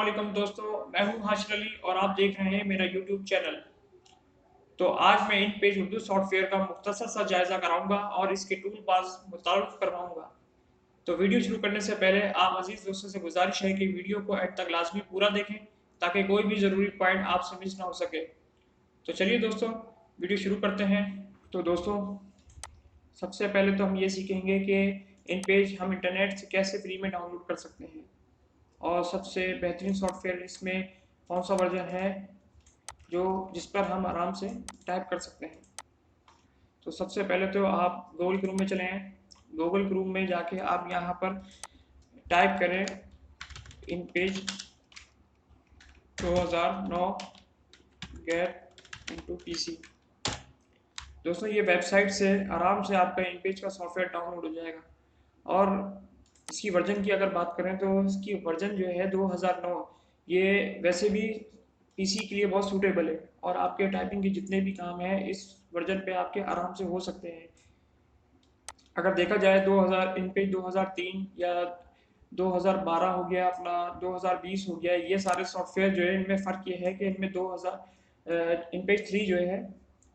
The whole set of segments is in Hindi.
वालेकुम दोस्तों, मैं हूं हाशिर अली और आप देख रहे हैं मेरा यूट्यूब चैनल। तो आज मैं इन पेज उर्दू सॉफ्टवेयर का मुख्तसर सा जायजा कराऊंगा और इसके टूल बार्स मुतारुफ करवाऊंगा। तो वीडियो शुरू करने से पहले आप अजीज दोस्तों से गुजारिश है कि वीडियो को एंड तक लाजमी पूरा देखें ताकि कोई भी ज़रूरी पॉइंट आपसे मिस ना हो सके। तो चलिए दोस्तों, वीडियो शुरू करते हैं। तो दोस्तों, सबसे पहले तो हम ये सीखेंगे कि इन पेज हम इंटरनेट से कैसे फ्री में डाउनलोड कर सकते हैं और सबसे बेहतरीन सॉफ्टवेयर इसमें कौन सा वर्जन है जो जिस पर हम आराम से टाइप कर सकते हैं। तो सबसे पहले तो आप गूगल क्रोम में चले हैं। गूगल क्रोम में जाके आप यहाँ पर टाइप करें इन पेज 2009 गेट इनटू पीसी। दोस्तों, ये वेबसाइट से आराम से आपका इन पेज का सॉफ्टवेयर डाउनलोड हो जाएगा। और इसकी वर्जन की अगर बात करें तो इसकी वर्जन जो है 2009, ये वैसे भी पीसी के लिए बहुत सूटेबल है और आपके टाइपिंग के जितने भी काम हैं इस वर्जन पे आपके आराम से हो सकते हैं। अगर देखा जाए 2000 इन पेज 2003 या 2012 हो गया, अपना 2020 हो गया, ये सारे सॉफ्टवेयर जो है इनमें फ़र्क ये है कि इनमें 2000 इन पेज 3 जो है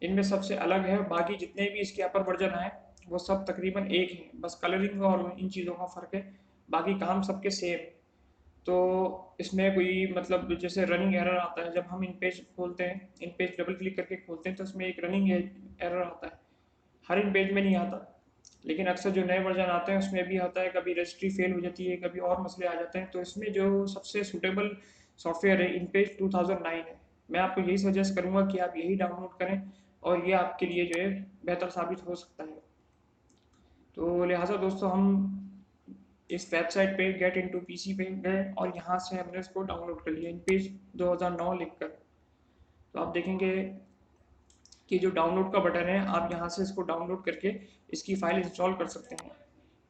इनमें सबसे अलग है। बाकी जितने भी इसके अपर वर्जन आए वो सब तकरीबन एक हैं, बस कलरिंग और इन चीज़ों का फ़र्क है, बाकी काम सबके सेम। तो इसमें कोई मतलब जैसे रनिंग एरर आता है जब हम इन पेज खोलते हैं, इन पेज डबल क्लिक करके खोलते हैं तो इसमें एक रनिंग एरर आता है। हर इन पेज में नहीं आता, लेकिन अक्सर जो नए वर्जन आते हैं उसमें भी आता है। कभी रजिस्ट्री फेल हो जाती है, कभी और मसले आ जाते हैं। तो इसमें जो सबसे सूटेबल सॉफ्टवेयर है इन पेज 2009 है। मैं आपको यही सजेस्ट करूँगा कि आप यही डाउनलोड करें और ये आपके लिए जो है बेहतर साबित हो सकता है। तो लिहाजा दोस्तों, हम इस वेबसाइट पे गेट इनटू पीसी पे गए और यहाँ से हमने इसको डाउनलोड कर लिया इन पेज 2009 लिखकर। तो आप देखेंगे कि जो डाउनलोड का बटन है, आप यहाँ से इसको डाउनलोड करके इसकी फ़ाइल इंस्टॉल कर सकते हैं।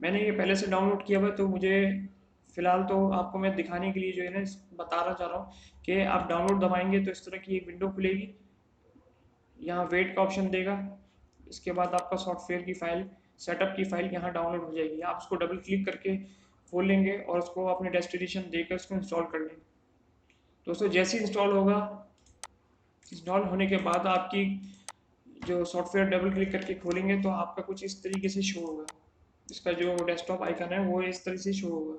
मैंने ये पहले से डाउनलोड किया हुआ है, तो मुझे फ़िलहाल तो आपको मैं दिखाने के लिए जो है ना बताना चाह रहा हूँ कि आप डाउनलोड दबाएंगे तो इस तरह की एक विंडो खुलेगी। यहाँ वेट का ऑप्शन देगा, इसके बाद आपका सॉफ्टवेयर की फ़ाइल, सेटअप की फ़ाइल यहाँ डाउनलोड हो जाएगी। आप उसको डबल क्लिक करके खोल लेंगे और उसको अपने डेस्टिनेशन देकर उसको इंस्टॉल कर लेंगे। दोस्तों, जैसे ही इंस्टॉल होगा, इंस्टॉल होने के बाद आपकी जो सॉफ्टवेयर डबल क्लिक करके खोलेंगे तो आपका कुछ इस तरीके से शो होगा। इसका जो डेस्कटॉप आइकन है वो इस तरह से शो होगा।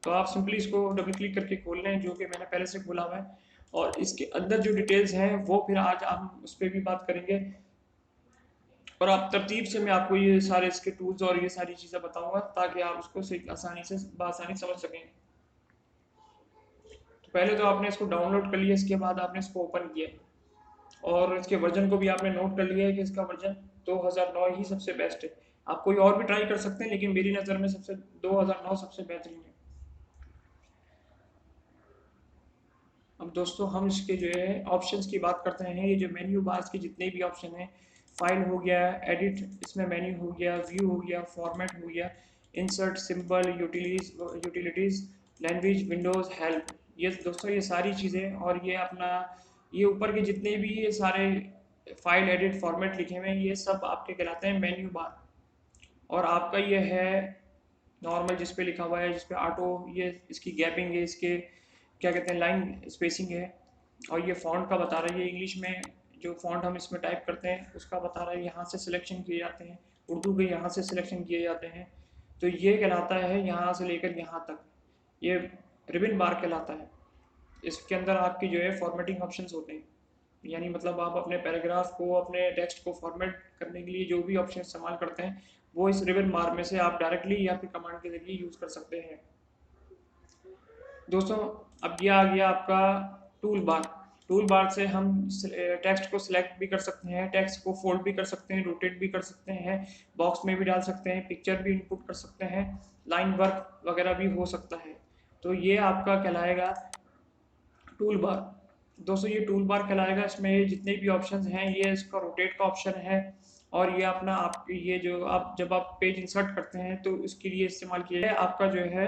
तो आप सिंपली इसको डबल क्लिक करके खोल लें, जो कि मैंने पहले से खोला हुआ है। और इसके अंदर जो डिटेल्स हैं वो फिर आज हम उस पर भी बात करेंगे और आप तरतीब से मैं आपको ये सारे इसके टूल्स और ये सारी चीज़ें बताऊंगा ताकि आप उसको आसानी से बआसानी समझ सकें। तो पहले तो आपने इसको डाउनलोड कर लिया, इसके बाद आपने इसको ओपन किया और इसके वर्जन को भी आपने नोट कर लिया है कि इसका वर्जन 2009 ही सबसे बेस्ट है। आप कोई और भी ट्राई कर सकते हैं, लेकिन मेरी नज़र में सबसे 2009 सबसे बेहतरीन है। अब दोस्तों, हम इसके जो है ऑप्शंस की बात करते हैं। ये जो मेन्यू बार्स के जितने भी ऑप्शन हैं, फाइल हो गया, एडिट इसमें मेन्यू हो गया, व्यू हो गया, फॉर्मेट हो गया, insert, symbol, utilities, language, Windows, help, ये दोस्तों ये सारी चीज़ें और ये अपना ये ऊपर के जितने भी ये सारे फाइल, एडिट, फॉर्मेट लिखे हुए हैं, ये सब आपके कहलाते हैं मेन्यू बार। और आपका ये है नॉर्मल, जिस पे लिखा हुआ है, जिस पे ऑटो, ये इसकी गैपिंग है, इसके क्या कहते हैं लाइन स्पेसिंग है। और ये फ़ॉन्ट का बता रहा है, ये इंग्लिश में जो फ़ॉन्ट हम इसमें टाइप करते हैं उसका बता रहा है। यहाँ से सिलेक्शन किए जाते हैं, उर्दू के यहाँ से सिलेक्शन किए जाते हैं। तो ये कहलाता है यहाँ से लेकर यहाँ तक, ये रिबन बार कहलाता है। इसके अंदर आपकी जो है फॉर्मेटिंग ऑप्शंस होते हैं, यानी मतलब आप अपने पैराग्राफ को, अपने टेक्स्ट को फॉर्मेट करने के लिए जो भी ऑप्शन इस्तेमाल करते हैं वो इस रिबन बार में से आप डायरेक्टली या फिर कमांड के जरिए यूज़ कर सकते हैं। दोस्तों, अब ये आ गया आपका टूल बार। टूल बार से हम टेक्स्ट को सिलेक्ट भी कर सकते हैं, टेक्स्ट को फोल्ड भी कर सकते हैं, रोटेट भी कर सकते हैं, बॉक्स में भी डाल सकते हैं, पिक्चर भी इनपुट कर सकते हैं, लाइन वर्क वगैरह भी हो सकता है। तो ये आपका कहलाएगा टूल बार। दोस्तों, ये टूल बार कहलाएगा, इसमें जितने भी ऑप्शंस हैं, ये इसका रोटेट का ऑप्शन है और ये अपना आप ये जो आप जब आप पेज इंसर्ट करते हैं तो इसके लिए इस्तेमाल किया है। आपका जो है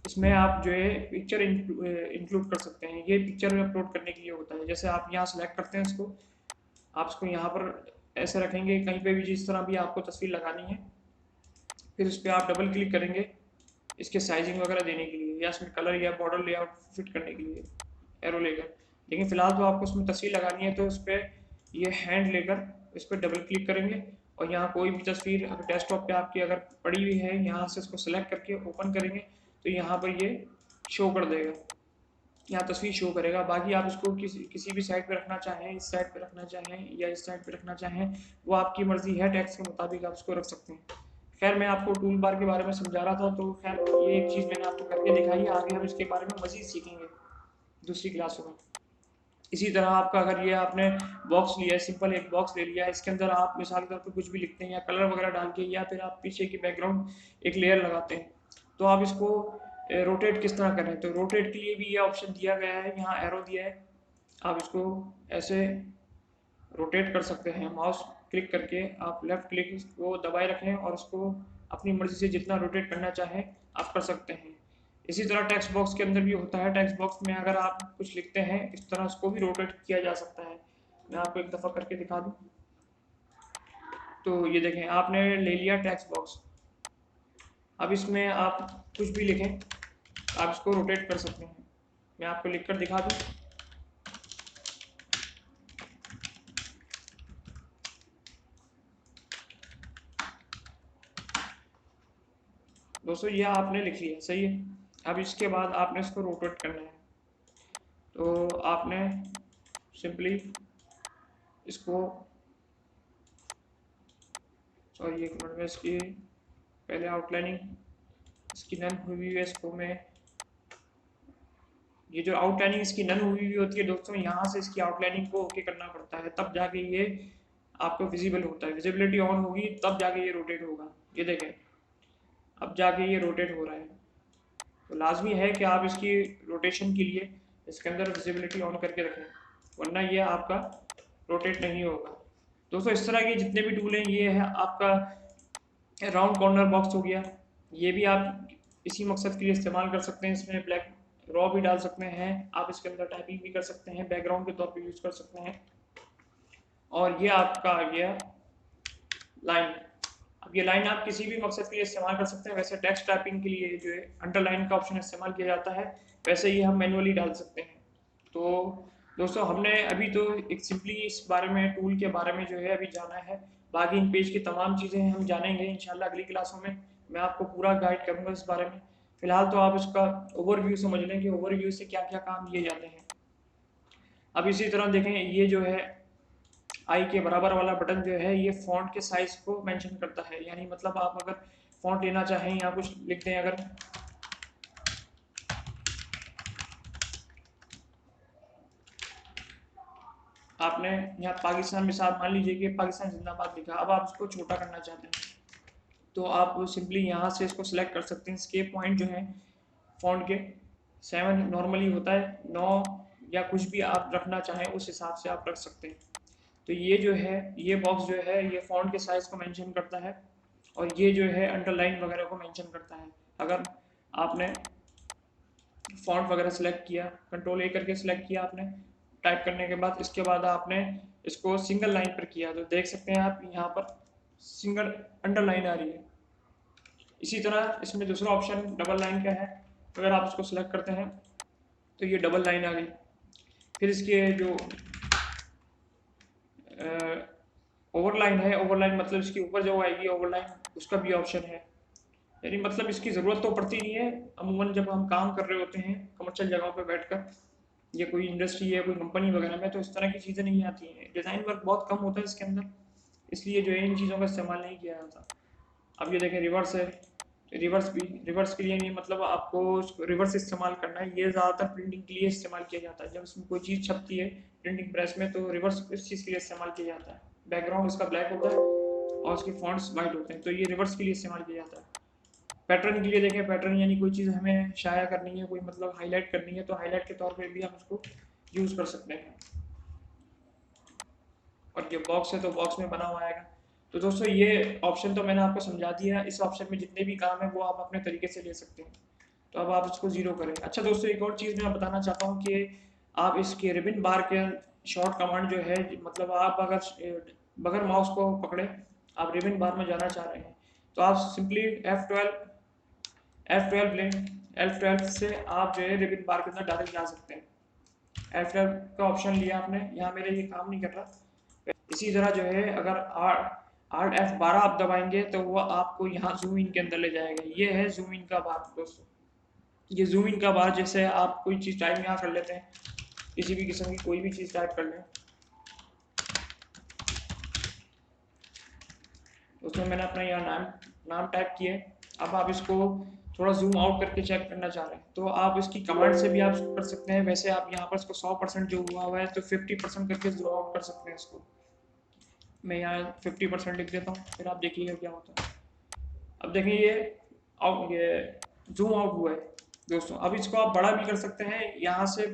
इसमें आप जो है पिक्चर इंक्लूड कर सकते हैं, ये पिक्चर अपलोड करने के लिए होता है। जैसे आप यहाँ सेलेक्ट करते हैं इसको, आप इसको यहाँ पर ऐसे रखेंगे, कहीं पे भी जिस तरह भी आपको तस्वीर लगानी है, फिर उस पर आप डबल क्लिक करेंगे इसके साइजिंग वगैरह देने के लिए। लिए या इसमें कलर या बॉर्डर लेआउट फिट करने के लिए एरो लेकर। लेकिन फिलहाल तो आपको उसमें तस्वीर लगानी है, तो उस पर ये हैंड लेकर इस पर डबल क्लिक करेंगे और यहाँ कोई भी तस्वीर अगर डेस्कटॉप पे आपकी अगर पड़ी हुई है, यहाँ से इसको सेलेक्ट करके ओपन करेंगे तो यहाँ पर ये शो कर देगा, यहाँ तस्वीर शो करेगा। बाकी आप इसको किसी भी साइड पे रखना चाहें, इस साइड पे रखना चाहें या इस साइड पे रखना चाहें, वो आपकी मर्जी है, टेक्स्ट के मुताबिक आप इसको रख सकते हैं। खैर मैं आपको टूल बार के बारे में समझा रहा था, तो खैर ये एक चीज़ मैंने आपको करके दिखाई है, आगे हम इसके बारे में मज़ीद सीखेंगे दूसरी क्लासों में। इसी तरह आपका अगर ये आपने बॉक्स लिया है, सिंपल एक बॉक्स ले लिया है, इसके अंदर आप मिसाल के तौर पर कुछ भी लिखते हैं या कलर वगैरह डाल के, या फिर आप पीछे की बैकग्राउंड एक लेयर लगाते हैं, तो आप इसको रोटेट किस तरह करें। तो रोटेट के लिए भी ये ऑप्शन दिया गया है, यहाँ एरो दिया है, आप इसको ऐसे रोटेट कर सकते हैं। माउस क्लिक करके आप लेफ्ट क्लिक को दबाए रखें और उसको अपनी मर्जी से जितना रोटेट करना चाहें आप कर सकते हैं। इसी तरह टेक्स्ट बॉक्स के अंदर भी होता है, टेक्स्ट बॉक्स में अगर आप कुछ लिखते हैं इस तरह उसको भी रोटेट किया जा सकता है। मैं आपको एक दफ़ा करके दिखा दूं, तो ये देखें आपने ले लिया टेक्स्ट बॉक्स। अब इसमें आप कुछ भी लिखें, आप इसको रोटेट कर सकते हैं। मैं आपको लिख कर दिखा दूं, दोस्तों ये आपने लिख लिया, सही है। अब इसके बाद आपने इसको रोटेट करना है, तो आपने सिंपली इसको, सॉरी एक मिनट में, इसकी पहले आउटलाइनिंग इसकी नन हुई है, इसको मैं, ये जो आउटलाइनिंग इसकी नन हुई हुई होती है दोस्तों, यहाँ से इसकी आउटलाइनिंग को ओके करना पड़ता है, तब जाके ये आपको विजिबल होता है। विजिबिलिटी ऑन होगी तब जाके ये रोटेट होगा। ये देखें अब जाके ये रोटेट हो रहा है, तो लाजमी है कि आप इसकी रोटेशन के लिए इसके अंदर विजिबिलिटी ऑन करके रखें, वरना ये आपका रोटेट नहीं होगा। दोस्तों इस तरह के जितने भी टूल हैं, ये है आपका राउंड कॉर्नर बॉक्स हो गया, ये भी आप इसी मकसद के लिए इस्तेमाल कर सकते हैं। इसमें ब्लैक रॉ भी डाल सकते हैं, आप इसके अंदर टाइपिंग भी कर सकते हैं, बैकग्राउंड के तौर पे यूज़ कर सकते हैं। और ये आपका आ गया लाइन। अब ये लाइन आप किसी भी मकसद के लिए इस्तेमाल कर सकते हैं। वैसे टेक्स्ट टाइपिंग के लिए जो है अंडरलाइन का ऑप्शन इस्तेमाल किया जाता है, वैसे ही हम मैनुअली डाल सकते हैं। तो दोस्तों हमने अभी तो एक सिंपली इस बारे में, टूल के बारे में जो है अभी जाना है, बाकी इन पेज की तमाम चीज़ें हम जानेंगे इंशाल्लाह अगली क्लासों में। मैं आपको पूरा गाइड करूँगा इस बारे में। फिलहाल तो आप इसका ओवरव्यू समझ लें कि ओवरव्यू से क्या क्या काम किए जाते हैं। अब इसी तरह देखें, ये जो है आई के बराबर वाला बटन जो है, ये फॉन्ट के साइज को मेंशन करता है। यानी मतलब आप अगर फॉन्ट लेना चाहें या कुछ लिखते हैं, अगर आपने यहाँ पाकिस्तान में साथ मान लीजिए कि पाकिस्तान जिंदाबाद लिखा, अब आप इसको छोटा करना चाहते हैं तो आप सिंपली यहाँ से इसको सिलेक्ट कर सकते हैं। स्केप पॉइंट जो है फॉन्ट के 7 नॉर्मली होता है, 9 या कुछ भी आप रखना चाहें उस हिसाब से आप रख सकते हैं। तो ये जो है, ये बॉक्स जो है ये फॉन्ट के साइज़ को मेंशन करता है, और ये जो है अंडरलाइन वगैरह को मेंशन करता है। अगर आपने फॉन्ट वगैरह सेलेक्ट किया, कंट्रोल ए करके सेलेक्ट किया आपने टाइप करने के बाद, इसके बाद आपने इसको सिंगल लाइन पर किया, तो देख सकते हैं आप यहाँ पर सिंगल अंडरलाइन आ रही है। इसी तरह इसमें दूसरा ऑप्शन डबल लाइन का है, अगर आप इसको सेलेक्ट करते हैं तो ये डबल लाइन आ गई। फिर इसके जो ओवरलाइन है, ओवरलाइन मतलब इसके ऊपर जो आएगी ओवरलाइन, उसका भी ऑप्शन है। यानी मतलब इसकी ज़रूरत तो पड़ती नहीं है, अमूमन जब हम काम कर रहे होते हैं कमर्शियल जगहों पे बैठकर, ये कोई इंडस्ट्री है कोई कंपनी वगैरह में, तो इस तरह की चीज़ें नहीं आती हैं। डिज़ाइन वर्क बहुत कम होता है इसके अंदर, इसलिए जो है इन चीज़ों का इस्तेमाल नहीं किया जाता। अब ये देखें रिवर्स है, रिवर्स भी, रिवर्स के लिए नहीं मतलब आपको रिवर्स इस्तेमाल करना है, ये ज़्यादातर प्रिंटिंग के लिए इस्तेमाल किया जाता है। जब इसमें कोई चीज़ छपती है प्रिंटिंग प्रेस में, तो रिवर्स इस चीज़ के लिए इस्तेमाल किया जाता है। बैकग्राउंड इसका ब्लैक होता है और उसके फॉन्ट्स वाइट होते हैं, तो ये रिवर्स के लिए इस्तेमाल किया जाता है। पैटर्न के लिए देखें, पैटर्न यानी कोई चीज़ हमें शाया करनी है, कोई मतलब हाईलाइट करनी है, तो हाईलाइट के तौर पे भी हम उसको यूज़ कर सकते हैं। और ये बॉक्स है तो बॉक्स में बना हुआ आएगा। तो दोस्तों ये ऑप्शन तो मैंने आपको समझा दिया, इस ऑप्शन में जितने भी काम है वो आप अपने तरीके से ले सकते हैं। तो अब आप इसको ज़ीरो करें। अच्छा दोस्तों एक और चीज़ मैं बताना चाहता हूँ कि आप इसके रिबन बार के शॉर्ट कमांड जो है, मतलब आप अगर बगैर माउस को पकड़े आप रिबन बार में जाना चाह रहे हैं, तो आप सिंपली F12 लें, F12 से आप जो है रिबन बार के अंदर डायरेक्ट जा सकते हैं। F12 का ऑप्शन लिया आपने, यहाँ मेरे ये काम नहीं कर रहा। इसी तरह जो है अगर Alt F12 आप दबाएंगे तो वो आपको यहाँ जूम इन के अंदर ले जाएगा। ये है जूम इन का बार दोस्तों। ये जूम इन का बार, जैसे आप कोई चीज़ टाइप यहाँ कर लेते हैं, किसी भी किस्म की कोई भी चीज़ टाइप कर लें। उसमें मैंने अपना यहाँ नाम टाइप किया है। अब आप इसको थोड़ा जूम आउट करके चेक करना चाह रहे हैं तो आप इसकी कमांड से भी आप कर सकते हैं। वैसे आप यहाँ पर इसको 100% जो हुआ है तो 50% करके जूम आउट कर सकते हैं इसको। मैं यहाँ 50% लिख देता हूँ, फिर आप देखिएगा क्या होता है। अब देखिए ये जूम आउट हुआ है दोस्तों। अब इसको आप बड़ा भी कर सकते हैं यहाँ से।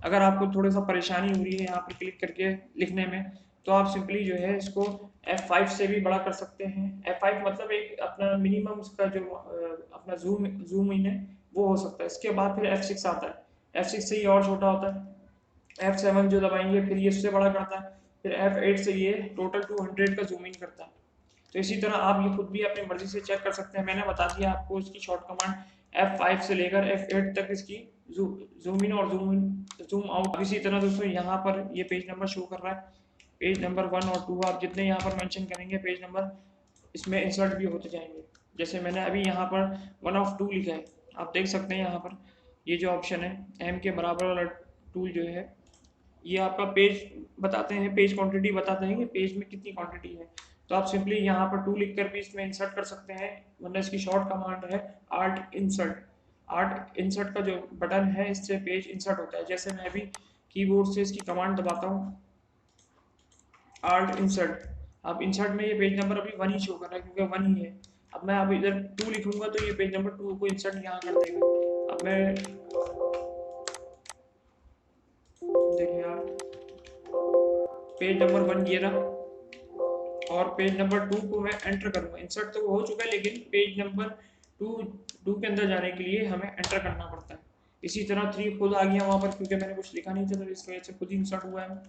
अगर आपको थोड़ा सा परेशानी हो रही है यहाँ पर क्लिक करके लिखने में, तो आप सिंपली जो है इसको F5 से भी बड़ा कर सकते हैं। F5 मतलब एक अपना मिनिमम उसका जो अपना जूम इन है वो हो सकता है। इसके बाद फिर F6 आता है, F6 से ये और छोटा होता है। F7 जो दबाएंगे फिर ये उससे बड़ा करता है। फिर F8 से ये टोटल 200 का जूम इन करता है। तो इसी तरह आप ये खुद भी अपनी मर्जी से चेक कर सकते हैं। मैंने बता दिया आपको इसकी शॉर्ट कमांड F5 से लेकर F8 तक इसकी जूम इन और जूम आउट। इसी तरह दोस्तों यहाँ पर ये पेज नंबर शो कर रहा है। पेज नंबर 1 और 2 आप जितने यहाँ पर मेंशन करेंगे पेज नंबर इसमें इंसर्ट भी होते जाएंगे। जैसे मैंने अभी यहाँ पर 1 ऑफ 2 लिखा है, आप देख सकते हैं यहाँ पर ये जो ऑप्शन है एम के बराबर वाला टूल जो है ये आपका पेज बताते हैं, पेज क्वांटिटी बताते हैं कि पेज में कितनी क्वांटिटी है। तो आप सिंपली यहाँ पर 2 लिख कर भी इसमें इंसर्ट कर सकते हैं, वरना इसकी शॉर्ट कमांड है आर्ट इंसर्ट। आर्ट इंसर्ट का जो बटन है इससे पेज इंसर्ट होता है। जैसे मैं अभी कीबोर्ड से इसकी कमांड दबाता हूँ आर्ट इंसर्ट, अब इंसर्ट में ये पेज नंबर अभी 1 ही शो कर रहा है क्योंकि 1 ही है। अब मैं अब इधर 2 लिखूंगा तो ये पेज नंबर 2 को इंसर्ट यहाँ कर देगा। अब मैं देखिए आप पेज नंबर 1 ये रहा और पेज नंबर 2 को मैं एंटर करूंगा। इंसर्ट तो हो चुका है लेकिन पेज नंबर 2 के अंदर जाने के लिए हमें एंटर करना पड़ता है। इसी तरह 3 खुद आ गया वहाँ पर क्योंकि मैंने कुछ लिखा नहीं था तो इस वजह से खुद ही इंसर्ट हुआ है।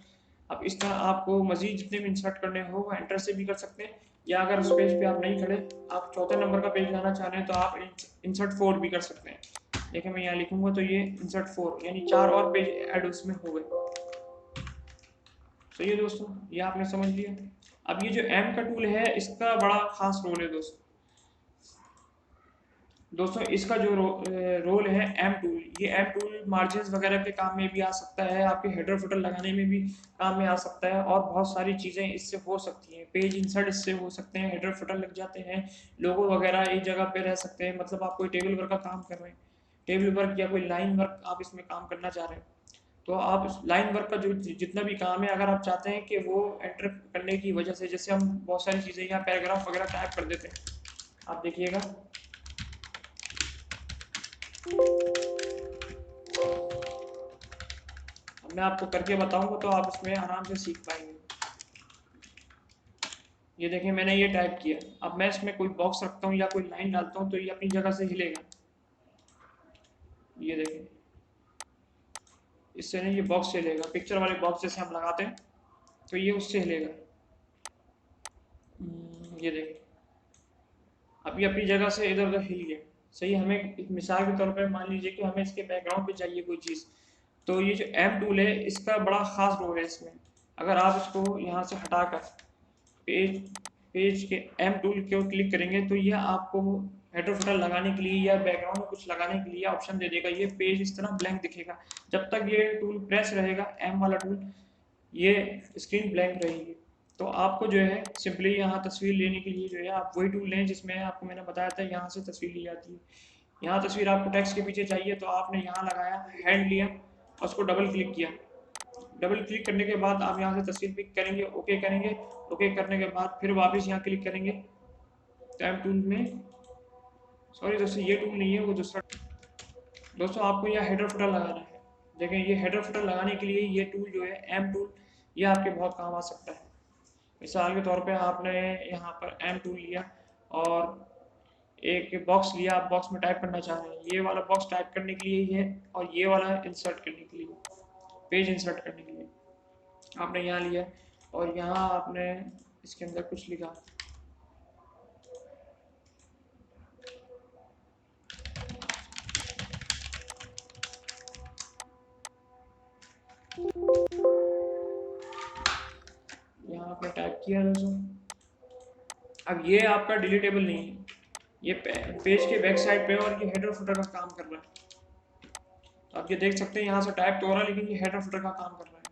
अब इस तरह आपको मजीद जितने भी इंसर्ट करने हो वो एंटर से भी कर सकते हैं, या अगर उस पेज पे आप नहीं खड़े, आप चौथे नंबर का पेज लाना चाह रहे हैं तो आप इंसर्ट 4 भी कर सकते हैं। देखिए मैं यहाँ लिखूंगा तो ये इंसर्ट 4 यानी 4 और पेज ऐड उसमें हो गए। सही है दोस्तों, ये आपने समझ लिया। अब ये जो एम का टूल है इसका बड़ा खास रोल है दोस्तों इसका जो रोल है एम टूल, ये एम टूल मार्जिन्स वगैरह के काम में भी आ सकता है, आपके हेडर फुटर लगाने में भी काम में आ सकता है और बहुत सारी चीज़ें इससे हो सकती हैं। पेज इंसर्ट इससे हो सकते हैं, हेडर फुटर लग जाते हैं, लोगो वगैरह एक जगह पे रह सकते हैं। मतलब आप कोई टेबल वर्क का काम कर रहे हैं, टेबल वर्क या कोई लाइन वर्क आप इसमें काम करना चाह रहे हैं, तो आप उस लाइन वर्क का जो जितना भी काम है अगर आप चाहते हैं कि वो एंटर करने की वजह से, जैसे हम बहुत सारी चीज़ें यहाँ पैराग्राफ वगैरह टाइप कर देते हैं, आप देखिएगा मैं आपको करके बताऊंगा तो आप इसमें आराम से सीख पाएंगे। ये देखिए मैंने ये टाइप किया, अब मैं इसमें कोई बॉक्स रखता हूँ या कोई लाइन डालता हूँ तो ये अपनी जगह से हिलेगा। ये देखिए इससे नहीं, ये बॉक्स से हिलेगा, पिक्चर वाले बॉक्स जैसे हम लगाते हैं तो ये उससे हिलेगा। ये देखिए अभी अपनी जगह से इधर उधर हिल गया। सही, हमें एक मिसाल के तौर पर मान लीजिए कि हमें इसके बैकग्राउंड पे चाहिए कोई चीज़, तो ये जो एम टूल है इसका बड़ा खास रोल है इसमें। अगर आप इसको यहाँ से हटाकर पेज पेज के एम टूल को क्लिक करेंगे तो ये आपको हेडर फुटर लगाने के लिए या बैकग्राउंड में कुछ लगाने के लिए ऑप्शन दे देगा। ये पेज इस तरह ब्लैंक दिखेगा, जब तक ये टूल प्रेस रहेगा एम वाला टूल ये स्क्रीन ब्लैंक रहेगी। तो आपको जो है सिंपली यहाँ तस्वीर लेने के लिए जो है आप वही टूल लें जिसमें आपको मैंने बताया था यहाँ से तस्वीर ली जाती है। यहाँ तस्वीर आपको टेक्स्ट के पीछे चाहिए तो आपने यहाँ लगाया, हैंड लिया और उसको डबल क्लिक किया। डबल क्लिक करने के बाद आप यहाँ से तस्वीर पिक करेंगे, ओके करेंगे, ओके करने के बाद फिर वापस यहाँ क्लिक करेंगे टैब टूल में। सॉरी दोस्तों ये टूल नहीं है, वो दूसरा। दोस्तों आपको यहाँ हेडर फुटर लगाना है। देखें ये हेडर फुटर लगाने के लिए ये टूल जो है एम टूल, ये आपके बहुत काम आ सकता है। मिसाल के तौर पे आपने यहाँ पर एम टूल लिया और एक बॉक्स लिया, आप बॉक्स में टाइप करना चाह रहे हैं, ये वाला बॉक्स टाइप करने के लिए ही है और ये वाला इंसर्ट करने के लिए, पेज इंसर्ट करने के लिए आपने यहाँ लिया और यहाँ आपने इसके अंदर कुछ लिखा। किया दोस्तों। अब ये आपका डिलीटेबल नहीं है, ये पेज के बैक साइड पे और ये हेडर फुटर का काम कर रहा है। आप ये देख सकते हैं यहाँ से टाइप तो हो रहा है, लेकिन ये हेडर फुटर का काम कर रहा है।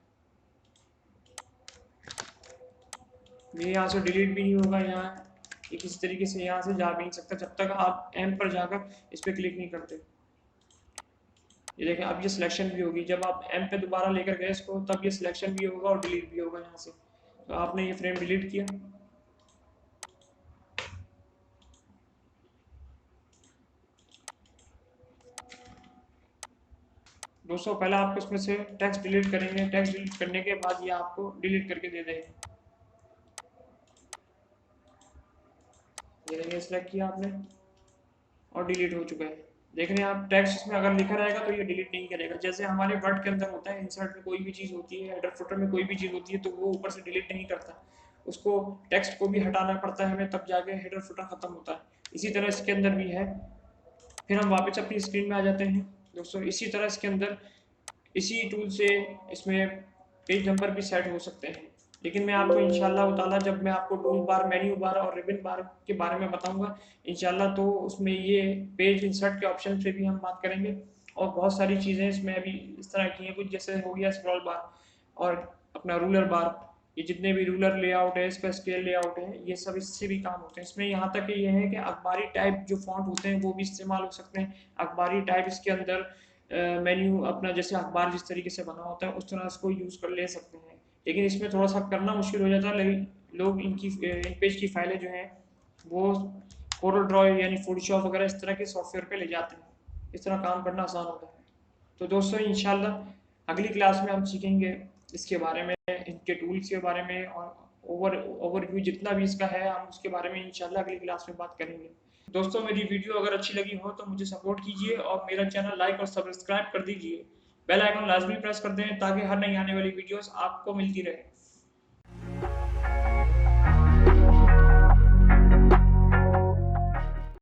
ये यहाँ से डिलीट भी नहीं होगा, यहाँ ये किसी तरीके से यहाँ से जा भी नहीं सकता जब तक आप एम पर जाकर इस पर क्लिक नहीं करते। ये देखें, अब ये सिलेक्शन भी होगी, जब आप एम पे दोबारा लेकर गए इसको तब ये सिलेक्शन भी होगा और डिलीट भी होगा यहाँ से। तो आपने ये फ्रेम डिलीट किया, दोस्तों पहले आप इसमें से टेक्स्ट डिलीट करेंगे, टेक्स्ट डिलीट करने के बाद ये आपको डिलीट करके दे देंगे। ये देखिए, सिलेक्ट किया आपने और डिलीट हो चुका है। देख रहे हैं आप, टेक्स्ट इसमें अगर लिखा रहेगा तो ये डिलीट नहीं करेगा। जैसे हमारे वर्ड के अंदर होता है, इंसर्ट में कोई भी चीज़ होती है, हेडर फुटर में कोई भी चीज़ होती है, तो वो ऊपर से डिलीट नहीं करता, उसको टेक्स्ट को भी हटाना पड़ता है हमें, तब जाके हेडर फुटर खत्म होता है। इसी तरह इसके अंदर भी है। फिर हम वापस अपनी स्क्रीन में आ जाते हैं दोस्तों। इसी तरह इसके अंदर इसी टूल से इसमें पेज नंबर भी सेट हो सकते हैं, लेकिन मैं आपको इंशाल्लाह ताला जब मैं आपको टूल बार, मेन्यू बार और रिबन बार के बारे में बताऊंगा इंशाल्लाह, तो उसमें ये पेज इंसर्ट के ऑप्शन पे भी हम बात करेंगे। और बहुत सारी चीज़ें इसमें अभी इस तरह की हैं, कुछ जैसे हो गया स्क्रॉल बार और अपना रूलर बार, ये जितने भी रूलर लेआउट है, इसका स्केल लेआउट है, ये सब इससे भी काम होते हैं। इसमें यहाँ तक ये है कि अखबारी टाइप जो फॉन्ट होते हैं वो भी इस्तेमाल हो सकते हैं। अखबारी टाइप इसके अंदर मेन्यू अपना जैसे अखबार जिस तरीके से बना होता है उस तरह इसको यूज़ कर ले सकते हैं, लेकिन इसमें थोड़ा सा करना मुश्किल हो जाता है। लेकिन लोग इन पेज की फाइलें जो हैं वो कोरल ड्रॉ यानी फोटोशॉप वगैरह इस तरह के सॉफ्टवेयर पे ले जाते हैं, इस तरह काम करना आसान होता है। तो दोस्तों इंशाल्लाह अगली क्लास में हम सीखेंगे इसके बारे में, इनके टूल्स के बारे में, और ओवरव्यू जितना भी इसका है हम उसके बारे में इंशाल्लाह अगली क्लास में बात करेंगे। दोस्तों मेरी वीडियो अगर अच्छी लगी हो तो मुझे सपोर्ट कीजिए और मेरा चैनल लाइक और सब्सक्राइब कर दीजिए। बेल आइकन लाजमी प्रेस कर दें ताकि हर नई आने वाली वीडियोस आपको मिलती रहे।